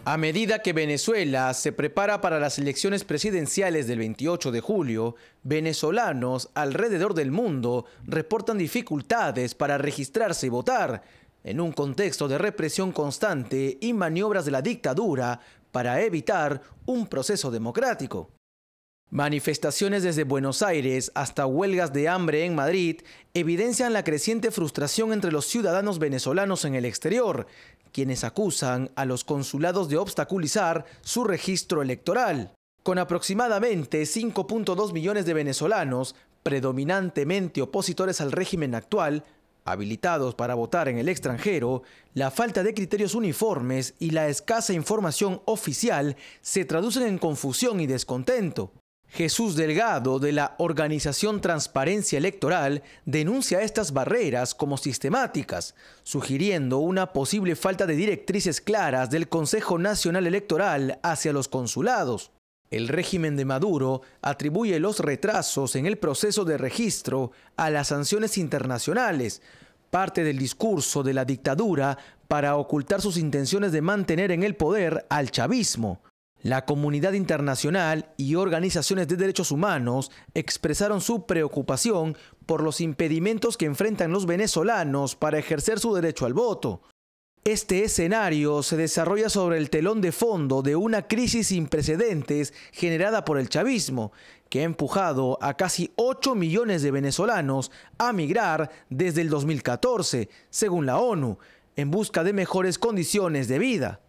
A medida que Venezuela se prepara para las elecciones presidenciales del 28 de julio, venezolanos alrededor del mundo reportan dificultades para registrarse y votar, en un contexto de represión constante y maniobras de la dictadura para evitar un proceso democrático. Manifestaciones desde Buenos Aires hasta huelgas de hambre en Madrid evidencian la creciente frustración entre los ciudadanos venezolanos en el exterior, quienes acusan a los consulados de obstaculizar su registro electoral. Con aproximadamente 5.2 millones de venezolanos, predominantemente opositores al régimen actual, habilitados para votar en el extranjero, la falta de criterios uniformes y la escasa información oficial se traducen en confusión y descontento. Jesús Delgado, de la organización Transparencia Electoral, denuncia estas barreras como sistemáticas, sugiriendo una posible falta de directrices claras del Consejo Nacional Electoral hacia los consulados. El régimen de Maduro atribuye los retrasos en el proceso de registro a las sanciones internacionales, parte del discurso de la dictadura para ocultar sus intenciones de mantener en el poder al chavismo. La comunidad internacional y organizaciones de derechos humanos expresaron su preocupación por los impedimentos que enfrentan los venezolanos para ejercer su derecho al voto. Este escenario se desarrolla sobre el telón de fondo de una crisis sin precedentes generada por el chavismo, que ha empujado a casi 8 millones de venezolanos a migrar desde el 2014, según la ONU, en busca de mejores condiciones de vida.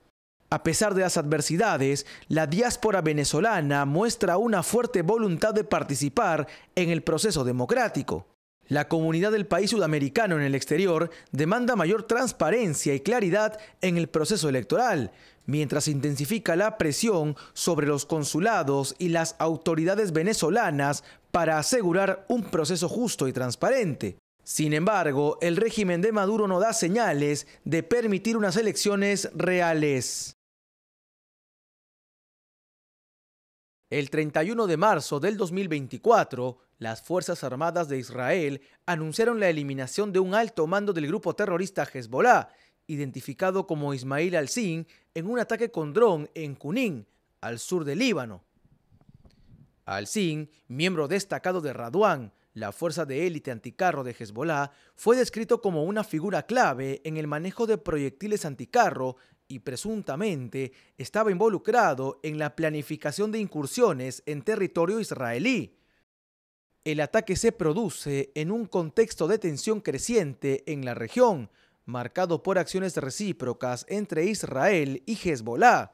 A pesar de las adversidades, la diáspora venezolana muestra una fuerte voluntad de participar en el proceso democrático. La comunidad del país sudamericano en el exterior demanda mayor transparencia y claridad en el proceso electoral, mientras intensifica la presión sobre los consulados y las autoridades venezolanas para asegurar un proceso justo y transparente. Sin embargo, el régimen de Maduro no da señales de permitir unas elecciones reales. El 31 de marzo del 2024, las Fuerzas Armadas de Israel anunciaron la eliminación de un alto mando del grupo terrorista Hezbollah, identificado como Ismail al-Sin, en un ataque con dron en Junín, al sur del Líbano. Al-Sin, miembro destacado de Radwan, la fuerza de élite anticarro de Hezbollah, fue descrito como una figura clave en el manejo de proyectiles anticarro y presuntamente estaba involucrado en la planificación de incursiones en territorio israelí. El ataque se produce en un contexto de tensión creciente en la región, marcado por acciones recíprocas entre Israel y Hezbollah.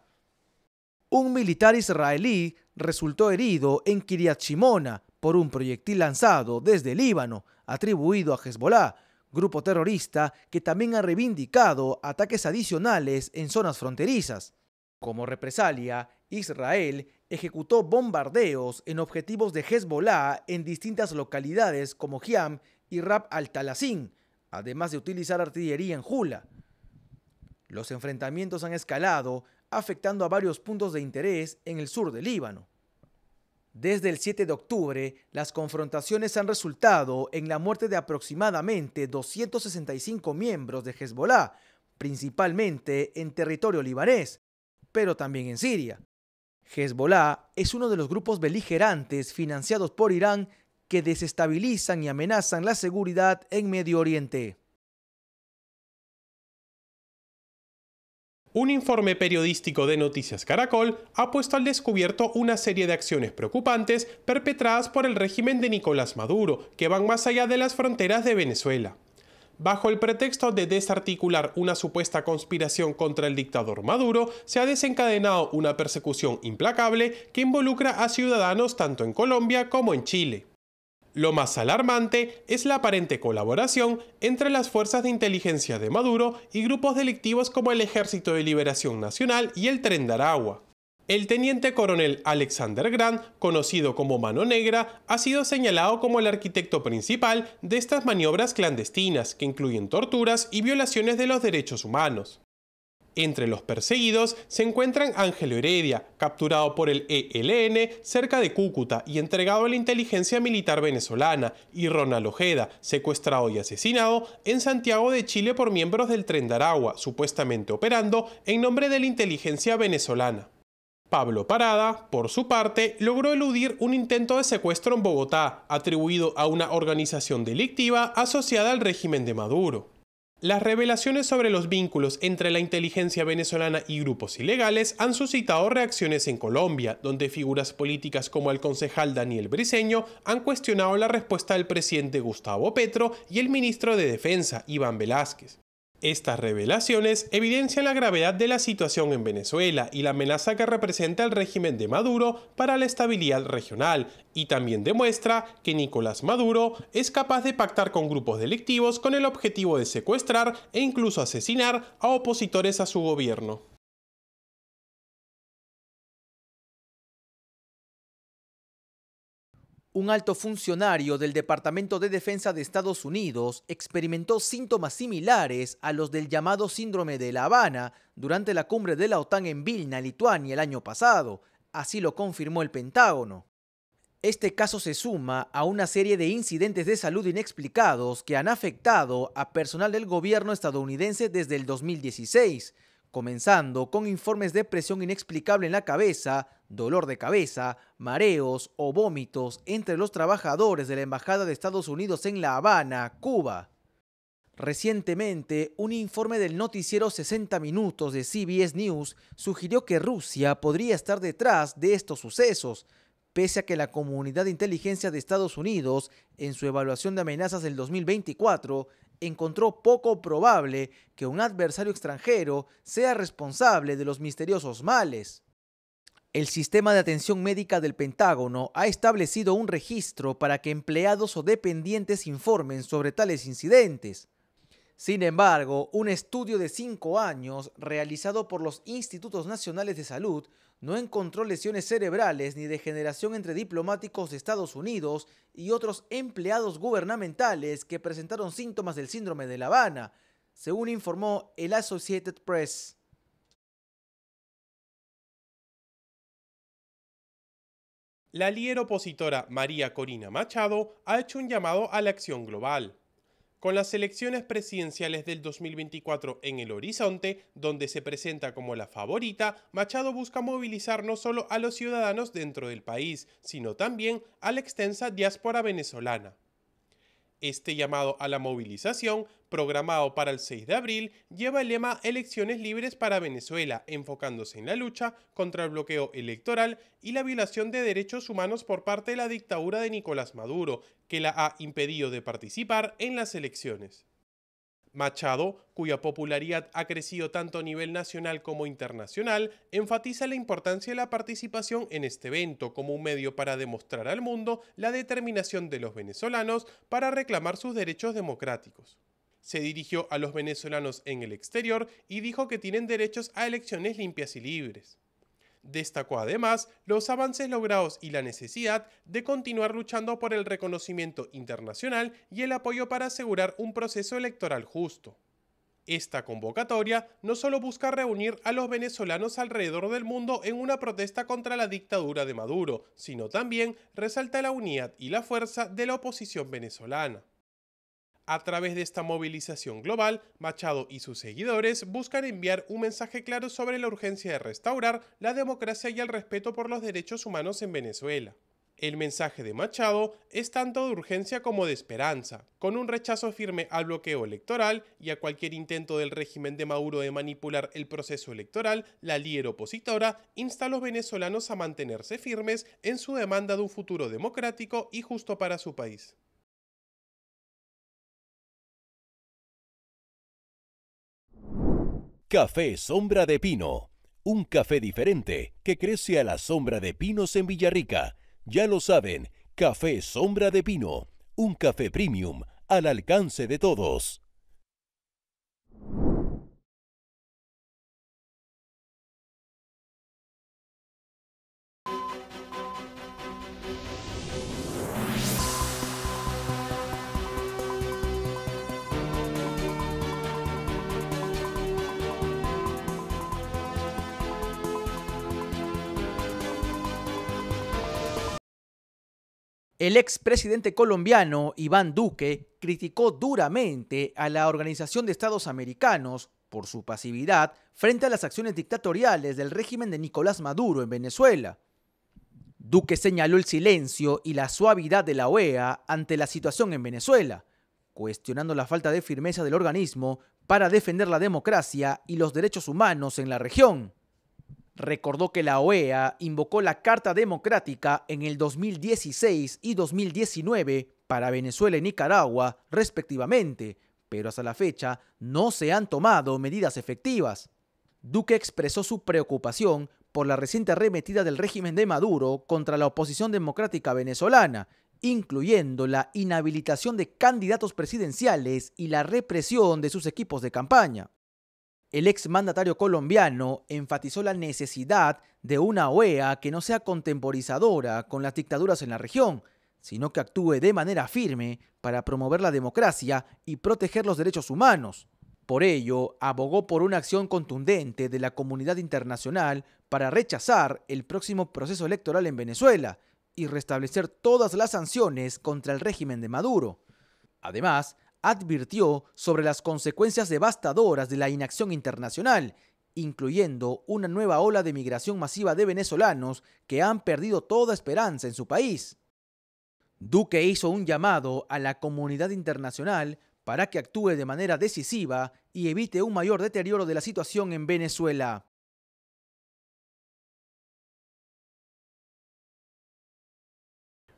Un militar israelí resultó herido en Kiryat Shimona por un proyectil lanzado desde Líbano, atribuido a Hezbollah, grupo terrorista que también ha reivindicado ataques adicionales en zonas fronterizas. Como represalia, Israel ejecutó bombardeos en objetivos de Hezbollah en distintas localidades como Hiam y Rab al-Talazin, además de utilizar artillería en Jula. Los enfrentamientos han escalado, afectando a varios puntos de interés en el sur del Líbano. Desde el 7 de octubre, las confrontaciones han resultado en la muerte de aproximadamente 265 miembros de Hezbollah, principalmente en territorio libanés, pero también en Siria. Hezbollah es uno de los grupos beligerantes financiados por Irán que desestabilizan y amenazan la seguridad en Medio Oriente. Un informe periodístico de Noticias Caracol ha puesto al descubierto una serie de acciones preocupantes perpetradas por el régimen de Nicolás Maduro, que van más allá de las fronteras de Venezuela. Bajo el pretexto de desarticular una supuesta conspiración contra el dictador Maduro, se ha desencadenado una persecución implacable que involucra a ciudadanos tanto en Colombia como en Chile. Lo más alarmante es la aparente colaboración entre las fuerzas de inteligencia de Maduro y grupos delictivos como el Ejército de Liberación Nacional y el Tren de Aragua. El teniente coronel Alexander Grant, conocido como Mano Negra, ha sido señalado como el arquitecto principal de estas maniobras clandestinas que incluyen torturas y violaciones de los derechos humanos. Entre los perseguidos se encuentran Ángelo Heredia, capturado por el ELN cerca de Cúcuta y entregado a la inteligencia militar venezolana, y Ronald Ojeda, secuestrado y asesinado en Santiago de Chile por miembros del Tren de Aragua, supuestamente operando en nombre de la inteligencia venezolana. Pablo Parada, por su parte, logró eludir un intento de secuestro en Bogotá, atribuido a una organización delictiva asociada al régimen de Maduro. Las revelaciones sobre los vínculos entre la inteligencia venezolana y grupos ilegales han suscitado reacciones en Colombia, donde figuras políticas como el concejal Daniel Briceño han cuestionado la respuesta del presidente Gustavo Petro y el ministro de Defensa, Iván Velásquez. Estas revelaciones evidencian la gravedad de la situación en Venezuela y la amenaza que representa el régimen de Maduro para la estabilidad regional, y también demuestra que Nicolás Maduro es capaz de pactar con grupos delictivos con el objetivo de secuestrar e incluso asesinar a opositores a su gobierno. Un alto funcionario del Departamento de Defensa de Estados Unidos experimentó síntomas similares a los del llamado síndrome de La Habana durante la cumbre de la OTAN en Vilna, Lituania, el año pasado. Así lo confirmó el Pentágono. Este caso se suma a una serie de incidentes de salud inexplicados que han afectado a personal del gobierno estadounidense desde el 2016, comenzando con informes de presión inexplicable en la cabeza, dolor de cabeza, mareos o vómitos entre los trabajadores de la Embajada de Estados Unidos en La Habana, Cuba. Recientemente, un informe del noticiero 60 Minutos de CBS News sugirió que Rusia podría estar detrás de estos sucesos, pese a que la comunidad de inteligencia de Estados Unidos, en su evaluación de amenazas del 2024, encontró poco probable que un adversario extranjero sea responsable de los misteriosos males. El Sistema de Atención Médica del Pentágono ha establecido un registro para que empleados o dependientes informen sobre tales incidentes. Sin embargo, un estudio de 5 años realizado por los Institutos Nacionales de Salud no encontró lesiones cerebrales ni degeneración entre diplomáticos de Estados Unidos y otros empleados gubernamentales que presentaron síntomas del síndrome de La Habana, según informó el Associated Press. La líder opositora María Corina Machado ha hecho un llamado a la acción global. Con las elecciones presidenciales del 2024 en el horizonte, donde se presenta como la favorita, Machado busca movilizar no solo a los ciudadanos dentro del país, sino también a la extensa diáspora venezolana. Este llamado a la movilización, programado para el 6 de abril, lleva el lema Elecciones libres para Venezuela, enfocándose en la lucha contra el bloqueo electoral y la violación de derechos humanos por parte de la dictadura de Nicolás Maduro, que la ha impedido de participar en las elecciones. Machado, cuya popularidad ha crecido tanto a nivel nacional como internacional, enfatiza la importancia de la participación en este evento como un medio para demostrar al mundo la determinación de los venezolanos para reclamar sus derechos democráticos. Se dirigió a los venezolanos en el exterior y dijo que tienen derechos a elecciones limpias y libres. Destacó además los avances logrados y la necesidad de continuar luchando por el reconocimiento internacional y el apoyo para asegurar un proceso electoral justo. Esta convocatoria no solo busca reunir a los venezolanos alrededor del mundo en una protesta contra la dictadura de Maduro, sino también resalta la unidad y la fuerza de la oposición venezolana. A través de esta movilización global, Machado y sus seguidores buscan enviar un mensaje claro sobre la urgencia de restaurar la democracia y el respeto por los derechos humanos en Venezuela. El mensaje de Machado es tanto de urgencia como de esperanza, con un rechazo firme al bloqueo electoral y a cualquier intento del régimen de Maduro de manipular el proceso electoral. La líder opositora insta a los venezolanos a mantenerse firmes en su demanda de un futuro democrático y justo para su país. Café Sombra de Pino, un café diferente que crece a la sombra de pinos en Villarrica. Ya lo saben, Café Sombra de Pino, un café premium al alcance de todos. El expresidente colombiano Iván Duque criticó duramente a la Organización de Estados Americanos por su pasividad frente a las acciones dictatoriales del régimen de Nicolás Maduro en Venezuela. Duque señaló el silencio y la suavidad de la OEA ante la situación en Venezuela, cuestionando la falta de firmeza del organismo para defender la democracia y los derechos humanos en la región. Recordó que la OEA invocó la Carta Democrática en el 2016 y 2019 para Venezuela y Nicaragua, respectivamente, pero hasta la fecha no se han tomado medidas efectivas. Duque expresó su preocupación por la reciente arremetida del régimen de Maduro contra la oposición democrática venezolana, incluyendo la inhabilitación de candidatos presidenciales y la represión de sus equipos de campaña. El exmandatario colombiano enfatizó la necesidad de una OEA que no sea contemporizadora con las dictaduras en la región, sino que actúe de manera firme para promover la democracia y proteger los derechos humanos. Por ello, abogó por una acción contundente de la comunidad internacional para rechazar el próximo proceso electoral en Venezuela y restablecer todas las sanciones contra el régimen de Maduro. Además, advirtió sobre las consecuencias devastadoras de la inacción internacional, incluyendo una nueva ola de migración masiva de venezolanos que han perdido toda esperanza en su país. Duque hizo un llamado a la comunidad internacional para que actúe de manera decisiva y evite un mayor deterioro de la situación en Venezuela.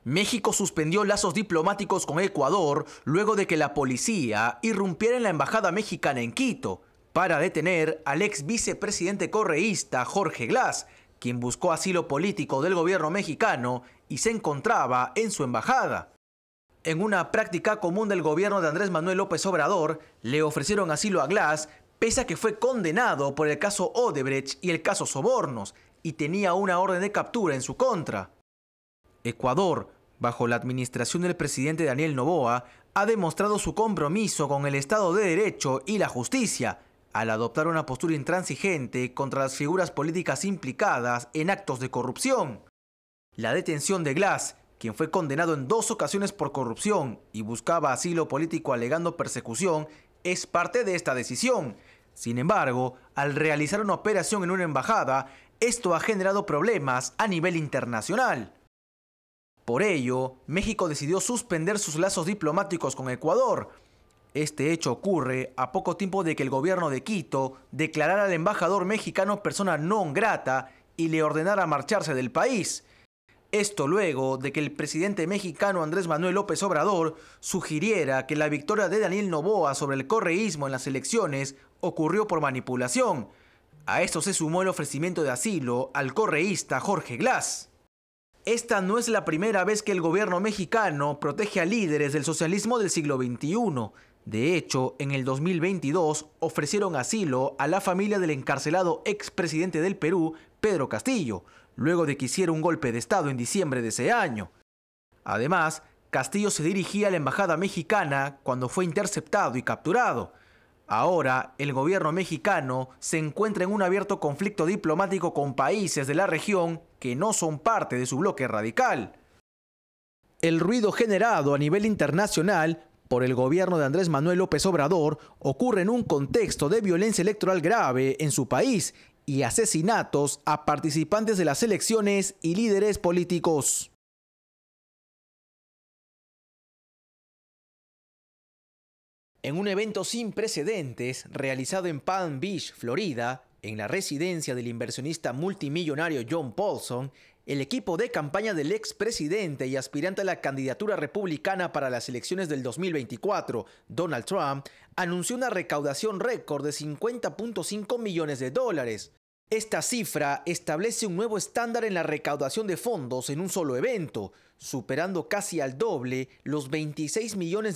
México suspendió lazos diplomáticos con Ecuador luego de que la policía irrumpiera en la embajada mexicana en Quito para detener al ex vicepresidente correísta Jorge Glass, quien buscó asilo político del gobierno mexicano y se encontraba en su embajada. En una práctica común del gobierno de Andrés Manuel López Obrador, le ofrecieron asilo a Glass pese a que fue condenado por el caso Odebrecht y el caso Sobornos y tenía una orden de captura en su contra. Ecuador, bajo la administración del presidente Daniel Noboa, ha demostrado su compromiso con el Estado de Derecho y la justicia, al adoptar una postura intransigente contra las figuras políticas implicadas en actos de corrupción. La detención de Glass, quien fue condenado en 2 ocasiones por corrupción y buscaba asilo político alegando persecución, es parte de esta decisión. Sin embargo, al realizar una operación en una embajada, esto ha generado problemas a nivel internacional. Por ello, México decidió suspender sus lazos diplomáticos con Ecuador. Este hecho ocurre a poco tiempo de que el gobierno de Quito declarara al embajador mexicano persona non grata y le ordenara marcharse del país. Esto luego de que el presidente mexicano Andrés Manuel López Obrador sugiriera que la victoria de Daniel Noboa sobre el correísmo en las elecciones ocurrió por manipulación. A esto se sumó el ofrecimiento de asilo al correísta Jorge Glass. Esta no es la primera vez que el gobierno mexicano protege a líderes del socialismo del siglo XXI. De hecho, en el 2022 ofrecieron asilo a la familia del encarcelado expresidente del Perú, Pedro Castillo, luego de que hiciera un golpe de Estado en diciembre de ese año. Además, Castillo se dirigía a la embajada mexicana cuando fue interceptado y capturado. Ahora, el gobierno mexicano se encuentra en un abierto conflicto diplomático con países de la región que no son parte de su bloque radical. El ruido generado a nivel internacional por el gobierno de Andrés Manuel López Obrador ocurre en un contexto de violencia electoral grave en su país y asesinatos a participantes de las elecciones y líderes políticos. En un evento sin precedentes realizado en Palm Beach, Florida, en la residencia del inversionista multimillonario John Paulson, el equipo de campaña del expresidente y aspirante a la candidatura republicana para las elecciones del 2024, Donald Trump, anunció una recaudación récord de $50.5 millones. Esta cifra establece un nuevo estándar en la recaudación de fondos en un solo evento, superando casi al doble los $26 millones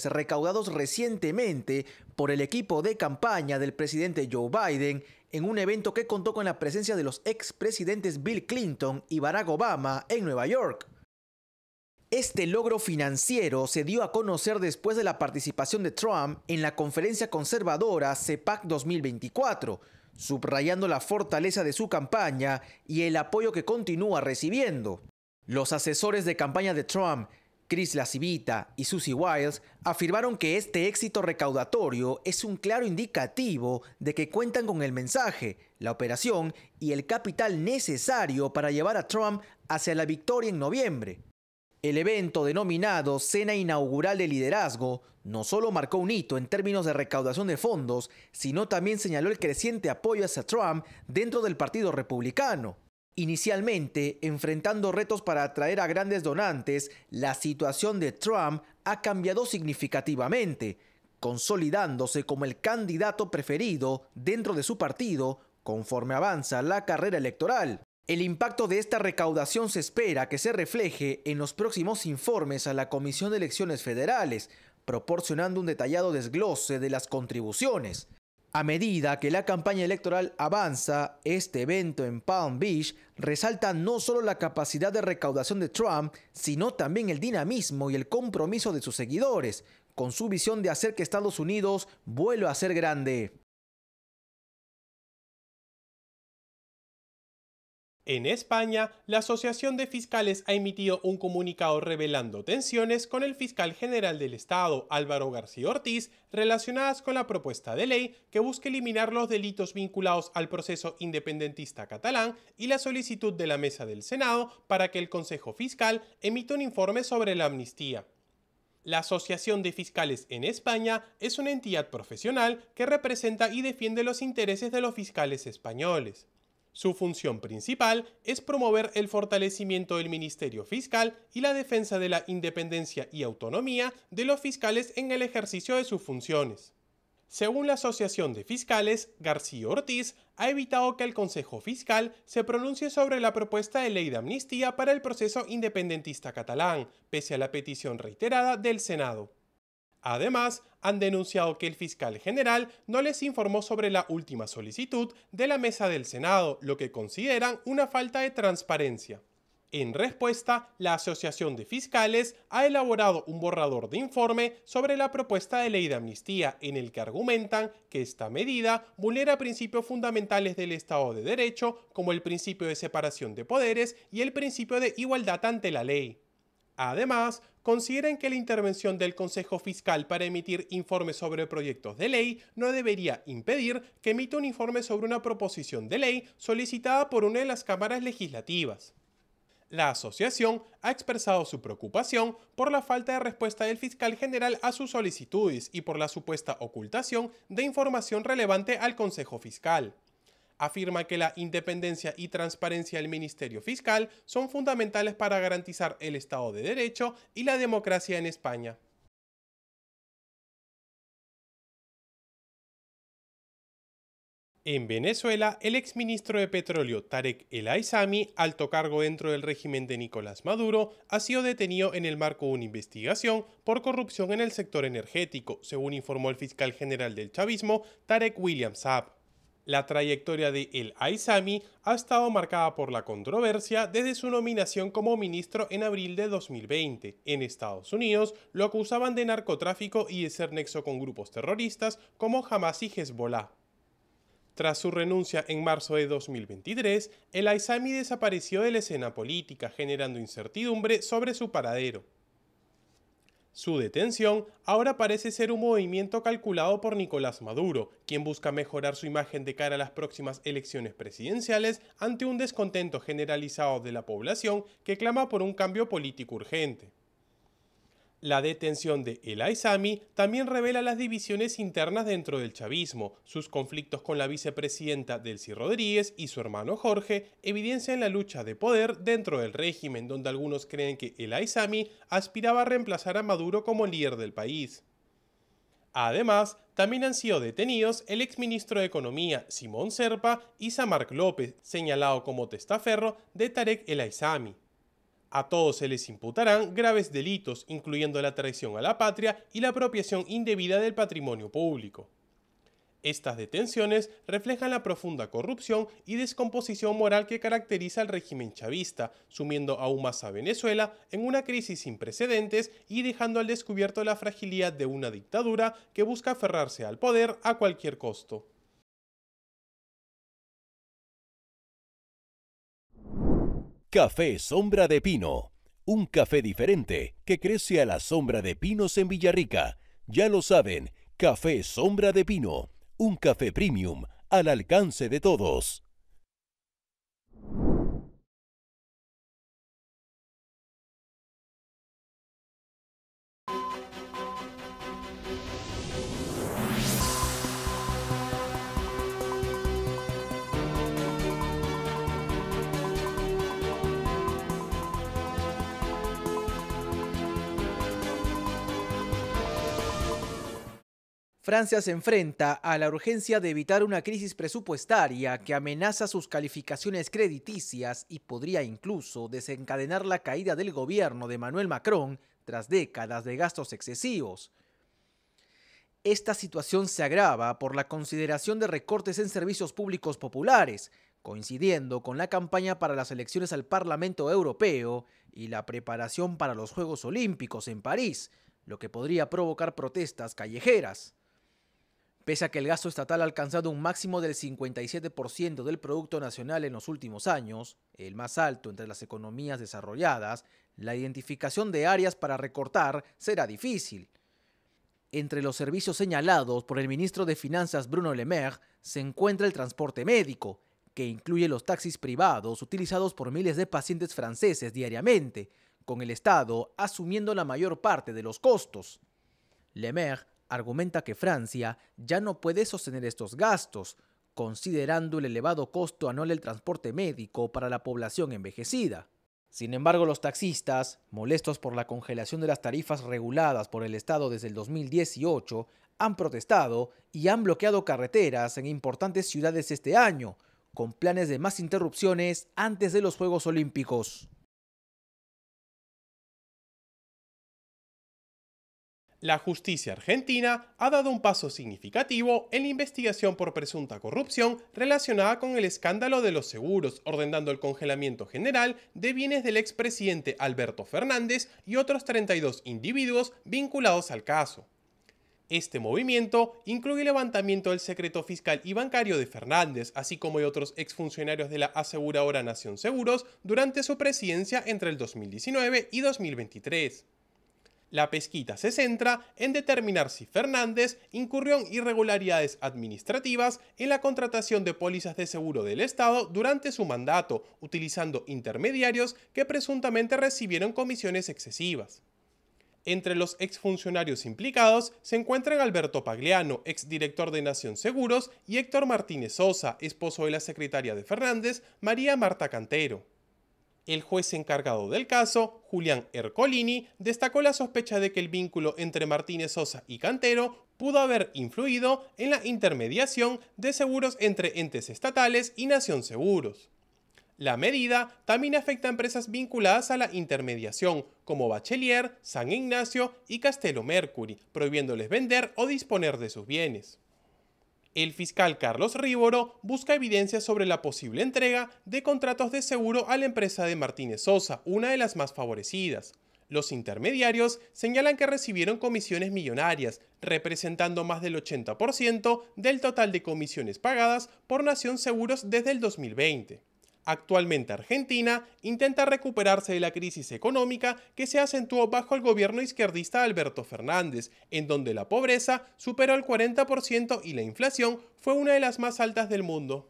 recaudados recientemente por el equipo de campaña del presidente Joe Biden en un evento que contó con la presencia de los expresidentes Bill Clinton y Barack Obama en Nueva York. Este logro financiero se dio a conocer después de la participación de Trump en la conferencia conservadora CPAC 2024, subrayando la fortaleza de su campaña y el apoyo que continúa recibiendo. Los asesores de campaña de Trump, Chris LaCivita y Susie Wiles, afirmaron que este éxito recaudatorio es un claro indicativo de que cuentan con el mensaje, la operación y el capital necesario para llevar a Trump hacia la victoria en noviembre. El evento denominado Cena Inaugural de Liderazgo no solo marcó un hito en términos de recaudación de fondos, sino también señaló el creciente apoyo hacia Trump dentro del Partido Republicano. Inicialmente, enfrentando retos para atraer a grandes donantes, la situación de Trump ha cambiado significativamente, consolidándose como el candidato preferido dentro de su partido conforme avanza la carrera electoral. El impacto de esta recaudación se espera que se refleje en los próximos informes a la Comisión de Elecciones Federales, proporcionando un detallado desglose de las contribuciones. A medida que la campaña electoral avanza, este evento en Palm Beach resalta no solo la capacidad de recaudación de Trump, sino también el dinamismo y el compromiso de sus seguidores, con su visión de hacer que Estados Unidos vuelva a ser grande. En España, la Asociación de Fiscales ha emitido un comunicado revelando tensiones con el fiscal general del Estado, Álvaro García Ortiz, relacionadas con la propuesta de ley que busca eliminar los delitos vinculados al proceso independentista catalán y la solicitud de la Mesa del Senado para que el Consejo Fiscal emita un informe sobre la amnistía. La Asociación de Fiscales en España es una entidad profesional que representa y defiende los intereses de los fiscales españoles. Su función principal es promover el fortalecimiento del Ministerio Fiscal y la defensa de la independencia y autonomía de los fiscales en el ejercicio de sus funciones. Según la Asociación de Fiscales, García Ortiz ha evitado que el Consejo Fiscal se pronuncie sobre la propuesta de ley de amnistía para el proceso independentista catalán, pese a la petición reiterada del Senado. Además, han denunciado que el fiscal general no les informó sobre la última solicitud de la Mesa del Senado, lo que consideran una falta de transparencia. En respuesta, la Asociación de Fiscales ha elaborado un borrador de informe sobre la propuesta de ley de amnistía, en el que argumentan que esta medida vulnera principios fundamentales del Estado de Derecho, como el principio de separación de poderes y el principio de igualdad ante la ley. Además, consideran que la intervención del Consejo Fiscal para emitir informes sobre proyectos de ley no debería impedir que emita un informe sobre una proposición de ley solicitada por una de las cámaras legislativas. La asociación ha expresado su preocupación por la falta de respuesta del fiscal general a sus solicitudes y por la supuesta ocultación de información relevante al Consejo Fiscal. Afirma que la independencia y transparencia del Ministerio Fiscal son fundamentales para garantizar el Estado de Derecho y la democracia en España. En Venezuela, el exministro de Petróleo Tarek El Aissami, alto cargo dentro del régimen de Nicolás Maduro, ha sido detenido en el marco de una investigación por corrupción en el sector energético, según informó el fiscal general del chavismo, Tarek William Saab. La trayectoria de El Aissami ha estado marcada por la controversia desde su nominación como ministro en abril de 2020. En Estados Unidos lo acusaban de narcotráfico y de ser nexo con grupos terroristas como Hamas y Hezbollah. Tras su renuncia en marzo de 2023, El Aissami desapareció de la escena política, generando incertidumbre sobre su paradero. Su detención ahora parece ser un movimiento calculado por Nicolás Maduro, quien busca mejorar su imagen de cara a las próximas elecciones presidenciales ante un descontento generalizado de la población que clama por un cambio político urgente. La detención de El Aissami también revela las divisiones internas dentro del chavismo. Sus conflictos con la vicepresidenta Delcy Rodríguez y su hermano Jorge evidencian la lucha de poder dentro del régimen, donde algunos creen que El Aissami aspiraba a reemplazar a Maduro como líder del país. Además, también han sido detenidos el exministro de Economía Simón Serpa y Samarc López, señalado como testaferro de Tarek El Aissami. A todos se les imputarán graves delitos, incluyendo la traición a la patria y la apropiación indebida del patrimonio público. Estas detenciones reflejan la profunda corrupción y descomposición moral que caracteriza al régimen chavista, sumiendo aún más a Venezuela en una crisis sin precedentes y dejando al descubierto la fragilidad de una dictadura que busca aferrarse al poder a cualquier costo. Café Sombra de Pino, un café diferente que crece a la sombra de pinos en Villarrica. Ya lo saben, Café Sombra de Pino, un café premium al alcance de todos. Francia se enfrenta a la urgencia de evitar una crisis presupuestaria que amenaza sus calificaciones crediticias y podría incluso desencadenar la caída del gobierno de Emmanuel Macron tras décadas de gastos excesivos. Esta situación se agrava por la consideración de recortes en servicios públicos populares, coincidiendo con la campaña para las elecciones al Parlamento Europeo y la preparación para los Juegos Olímpicos en París, lo que podría provocar protestas callejeras. Pese a que el gasto estatal ha alcanzado un máximo del 57% del Producto Nacional en los últimos años, el más alto entre las economías desarrolladas, la identificación de áreas para recortar será difícil. Entre los servicios señalados por el ministro de Finanzas Bruno Le Maire se encuentra el transporte médico, que incluye los taxis privados utilizados por miles de pacientes franceses diariamente, con el Estado asumiendo la mayor parte de los costos. Le Maire argumenta que Francia ya no puede sostener estos gastos, considerando el elevado costo anual del transporte médico para la población envejecida. Sin embargo, los taxistas, molestos por la congelación de las tarifas reguladas por el Estado desde el 2018, han protestado y han bloqueado carreteras en importantes ciudades este año, con planes de más interrupciones antes de los Juegos Olímpicos. La justicia argentina ha dado un paso significativo en la investigación por presunta corrupción relacionada con el escándalo de los seguros, ordenando el congelamiento general de bienes del expresidente Alberto Fernández y otros 32 individuos vinculados al caso. Este movimiento incluye el levantamiento del secreto fiscal y bancario de Fernández, así como de otros exfuncionarios de la aseguradora Nación Seguros durante su presidencia entre el 2019 y 2023. La pesquisa se centra en determinar si Fernández incurrió en irregularidades administrativas en la contratación de pólizas de seguro del Estado durante su mandato, utilizando intermediarios que presuntamente recibieron comisiones excesivas. Entre los exfuncionarios implicados se encuentran Alberto Pagliano, exdirector de Nación Seguros, y Héctor Martínez Sosa, esposo de la secretaria de Fernández, María Marta Cantero. El juez encargado del caso, Julián Ercolini, destacó la sospecha de que el vínculo entre Martínez Sosa y Cantero pudo haber influido en la intermediación de seguros entre entes estatales y Nación Seguros. La medida también afecta a empresas vinculadas a la intermediación, como Bachelier, San Ignacio y Castello Mercury, prohibiéndoles vender o disponer de sus bienes. El fiscal Carlos Rívoro busca evidencias sobre la posible entrega de contratos de seguro a la empresa de Martínez Sosa, una de las más favorecidas. Los intermediarios señalan que recibieron comisiones millonarias, representando más del 80% del total de comisiones pagadas por Nación Seguros desde el 2020. Actualmente Argentina intenta recuperarse de la crisis económica que se acentuó bajo el gobierno izquierdista de Alberto Fernández, en donde la pobreza superó el 40% y la inflación fue una de las más altas del mundo.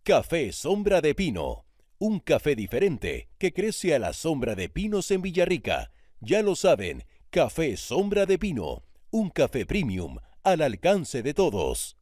Café Sombra de Pino, un café diferente que crece a la sombra de pinos en Villarrica. Ya lo saben, Café Sombra de Pino, un café premium al alcance de todos.